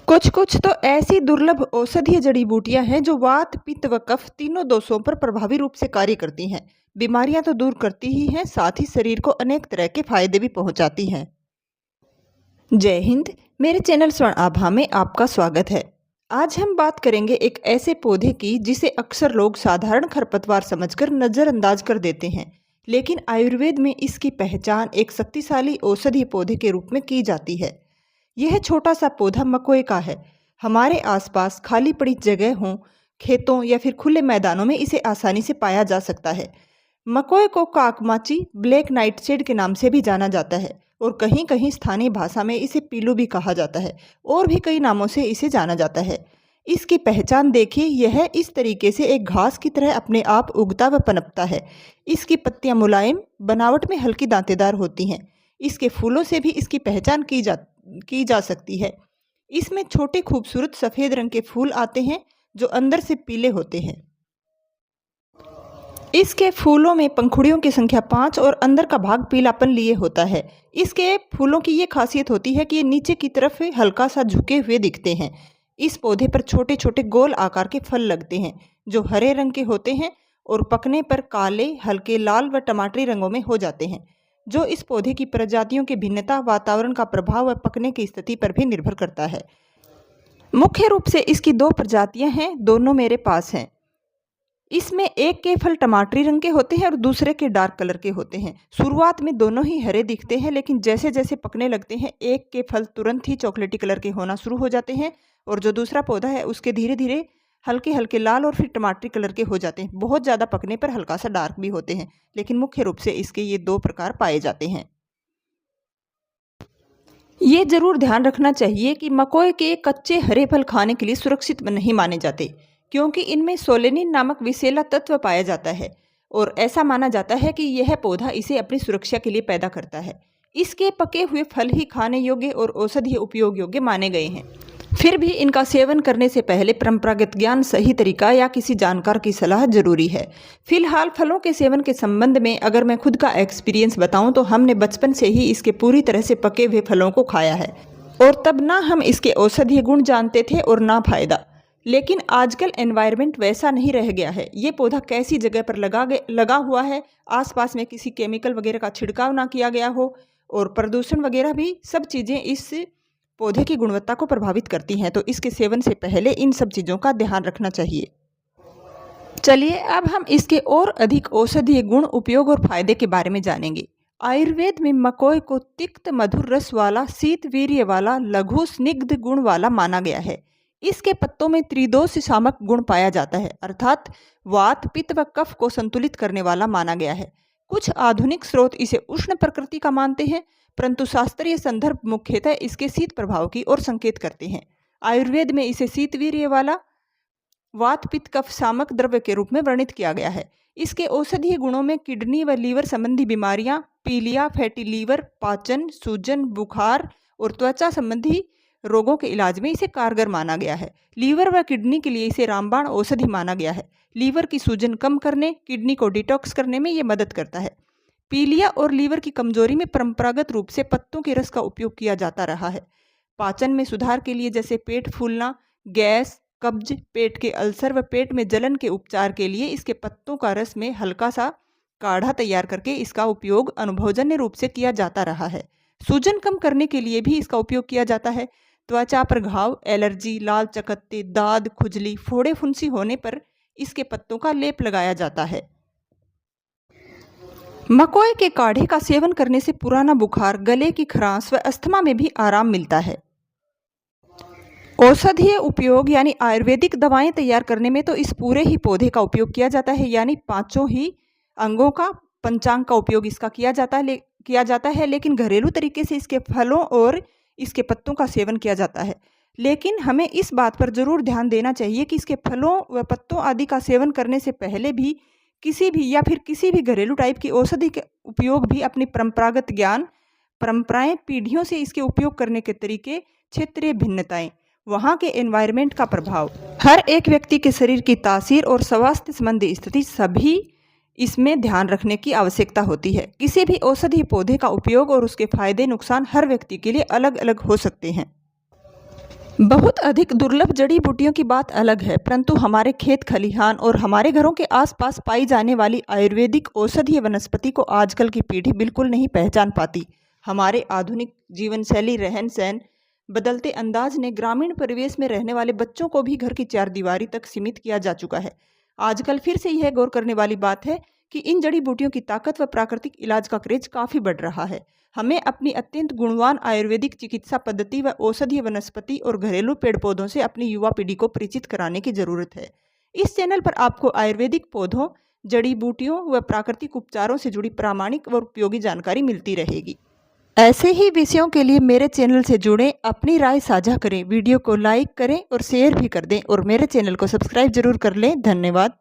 कुछ कुछ तो ऐसी दुर्लभ औषधीय जड़ी बूटियां हैं जो वात, पित्त व कफ तीनों दोषों पर प्रभावी रूप से कार्य करती हैं। बीमारियां तो दूर करती ही हैं, साथ ही शरीर को अनेक तरह के फायदे भी पहुंचाती हैं। जय हिंद। मेरे चैनल स्वर्ण आभा में आपका स्वागत है। आज हम बात करेंगे एक ऐसे पौधे की जिसे अक्सर लोग साधारण खरपतवार समझकर नजरअंदाज कर देते हैं, लेकिन आयुर्वेद में इसकी पहचान एक शक्तिशाली औषधीय पौधे के रूप में की जाती है। यह छोटा सा पौधा मकोए का है। हमारे आसपास खाली पड़ी जगह हों, खेतों या फिर खुले मैदानों में इसे आसानी से पाया जा सकता है। मकोए को काकमाची, ब्लैक नाइटशेड के नाम से भी जाना जाता है और कहीं कहीं स्थानीय भाषा में इसे पीलू भी कहा जाता है और भी कई नामों से इसे जाना जाता है। इसकी पहचान देखिए, यह इस तरीके से एक घास की तरह अपने आप उगता व पनपता है। इसकी पत्तियां मुलायम, बनावट में हल्की दांतेदार होती हैं। इसके फूलों से भी इसकी पहचान की जा सकती है। इसमें छोटे खूबसूरत सफेद रंग के फूल आते हैं जो अंदर से पीले होते हैं। इसके फूलों में पंखुड़ियों की संख्या 5 और अंदर का भाग पीलापन लिए होता है। इसके फूलों की ये खासियत होती है कि ये नीचे की तरफ हल्का सा झुके हुए दिखते हैं। इस पौधे पर छोटे छोटे गोल आकार के फल लगते हैं जो हरे रंग के होते हैं और पकने पर काले, हल्के लाल व टमाटरी रंगों में हो जाते हैं। जो इस पौधे की प्रजातियों की भिन्नता, वातावरण का प्रभाव व पकने की स्थिति पर भी निर्भर करता है। मुख्य रूप से इसकी 2 प्रजातियां हैं, दोनों मेरे पास हैं। इसमें एक के फल टमाटरी रंग के होते हैं और दूसरे के डार्क कलर के होते हैं। शुरुआत में दोनों ही हरे दिखते हैं, लेकिन जैसे जैसे पकने लगते हैं एक के फल तुरंत ही चॉकलेटी कलर के होना शुरू हो जाते हैं और जो दूसरा पौधा है उसके धीरे धीरे हल्के हल्के लाल और फिर टमाटरी कलर के हो जाते हैं। बहुत ज़्यादा पकने पर हल्का सा डार्क भी होते हैं, लेकिन मुख्य रूप से इसके ये 2 प्रकार पाए जाते हैं। ये जरूर ध्यान रखना चाहिए कि मकोए के कच्चे हरे फल खाने के लिए सुरक्षित नहीं माने जाते, क्योंकि इनमें सोलेनिन नामक विषैला तत्व पाया जाता है और ऐसा माना जाता है कि यह पौधा इसे अपनी सुरक्षा के लिए पैदा करता है। इसके पके हुए फल ही खाने योग्य और औषधीय उपयोग योग्य माने गए हैं। फिर भी इनका सेवन करने से पहले परंपरागत ज्ञान, सही तरीका या किसी जानकार की सलाह जरूरी है। फिलहाल फलों के सेवन के संबंध में अगर मैं खुद का एक्सपीरियंस बताऊं तो हमने बचपन से ही इसके पूरी तरह से पके हुए फलों को खाया है और तब ना हम इसके औषधीय गुण जानते थे और ना फायदा। लेकिन आजकल एनवायरनमेंट वैसा नहीं रह गया है। ये पौधा कैसी जगह पर लगा हुआ है, आसपास में किसी केमिकल वगैरह का छिड़काव ना किया गया हो और प्रदूषण वगैरह भी, सब चीज़ें इस पौधे की गुणवत्ता को प्रभावित करती हैं। तो इसके सेवन से पहले इन सब चीज़ों का ध्यान रखना चाहिए। चलिए अब हम इसके और अधिक औषधीय गुण, उपयोग और फायदे के बारे में जानेंगे। आयुर्वेद में मकोए को तिक्त मधुर रस वाला, शीत वीर्य वाला, लघु स्निग्ध गुण वाला माना गया है। इसके पत्तों में त्रिदोष शामक गुण पाया जाता है, अर्थात वात, पित्त व कफ को संतुलित करने वाला माना गया है। कुछ आधुनिक स्रोत इसे उष्ण प्रकृति का मानते हैं, परंतु शास्त्रीय संदर्भ मुख्यतः इसके शीत प्रभाव की ओर संकेत करते हैं। आयुर्वेद में इसे शीतवीर्य वाला, वात, पित्त, कफ शामक द्रव्य के रूप में वर्णित किया गया है। इसके औषधीय गुणों में किडनी व लीवर संबंधी बीमारियां, पीलिया, फैटी लीवर, पाचन, सूजन, बुखार और त्वचा संबंधी रोगों के इलाज में इसे कारगर माना गया है। लीवर व किडनी के लिए इसे रामबाण औषधि माना गया है। लीवर की सूजन कम करने, किडनी को डिटॉक्स करने में यह मदद करता है। पीलिया और लीवर की कमजोरी में परंपरागत रूप से पत्तों के रस का उपयोग किया जाता रहा है। पाचन में सुधार के लिए, जैसे पेट फूलना, गैस, कब्ज, पेट के अल्सर व पेट में जलन के उपचार के लिए इसके पत्तों का रस में हल्का सा काढ़ा तैयार करके इसका उपयोग अनुभवजन्य रूप से किया जाता रहा है। सूजन कम करने के लिए भी इसका उपयोग किया जाता है। त्वचा पर घाव, एलर्जी, लाल चकत्ते, दाद, खुजली, फोड़े फुंसी होने पर इसके पत्तों का लेप लगाया जाता है। मकोए के काढ़े का सेवन करने से पुराना बुखार, गले की खरांश व अस्थमा में भी आराम मिलता है। औषधीय उपयोग यानी आयुर्वेदिक दवाएं तैयार करने में तो इस पूरे ही पौधे का उपयोग किया जाता है, यानी 5 ही अंगों का, पंचांग का उपयोग इसका किया जाता है। लेकिन घरेलू तरीके से इसके फलों और इसके पत्तों का सेवन किया जाता है। लेकिन हमें इस बात पर जरूर ध्यान देना चाहिए कि इसके फलों व पत्तों आदि का सेवन करने से पहले भी किसी भी घरेलू टाइप की औषधि के उपयोग भी अपनी परंपरागत ज्ञान, परंपराएं, पीढ़ियों से इसके उपयोग करने के तरीके, क्षेत्रीय भिन्नताएं, वहाँ के एनवायरनमेंट का प्रभाव, हर एक व्यक्ति के शरीर की तासीर और स्वास्थ्य संबंधी स्थिति, सभी इसमें ध्यान रखने की आवश्यकता होती है। किसी भी औषधीय पौधे का उपयोग और उसके फायदे नुकसान हर व्यक्ति के लिए अलग अलग हो सकते हैं। बहुत अधिक दुर्लभ जड़ी बूटियों की बात अलग है, परंतु हमारे खेत खलिहान और हमारे घरों के आसपास पाई जाने वाली आयुर्वेदिक औषधीय वनस्पति को आजकल की पीढ़ी बिल्कुल नहीं पहचान पाती। हमारे आधुनिक जीवन शैली, रहन सहन, बदलते अंदाज ने ग्रामीण परिवेश में रहने वाले बच्चों को भी घर की चार दीवारी तक सीमित किया जा चुका है। आजकल फिर से यह गौर करने वाली बात है कि इन जड़ी बूटियों की ताकत व प्राकृतिक इलाज का क्रेज काफी बढ़ रहा है। हमें अपनी अत्यंत गुणवान आयुर्वेदिक चिकित्सा पद्धति व औषधीय वनस्पति और घरेलू पेड़ पौधों से अपनी युवा पीढ़ी को परिचित कराने की जरूरत है। इस चैनल पर आपको आयुर्वेदिक पौधों, जड़ी बूटियों व प्राकृतिक उपचारों से जुड़ी प्रामाणिक व उपयोगी जानकारी मिलती रहेगी। ऐसे ही विषयों के लिए मेरे चैनल से जुड़ें, अपनी राय साझा करें, वीडियो को लाइक करें और शेयर भी कर दें और मेरे चैनल को सब्सक्राइब जरूर कर लें। धन्यवाद।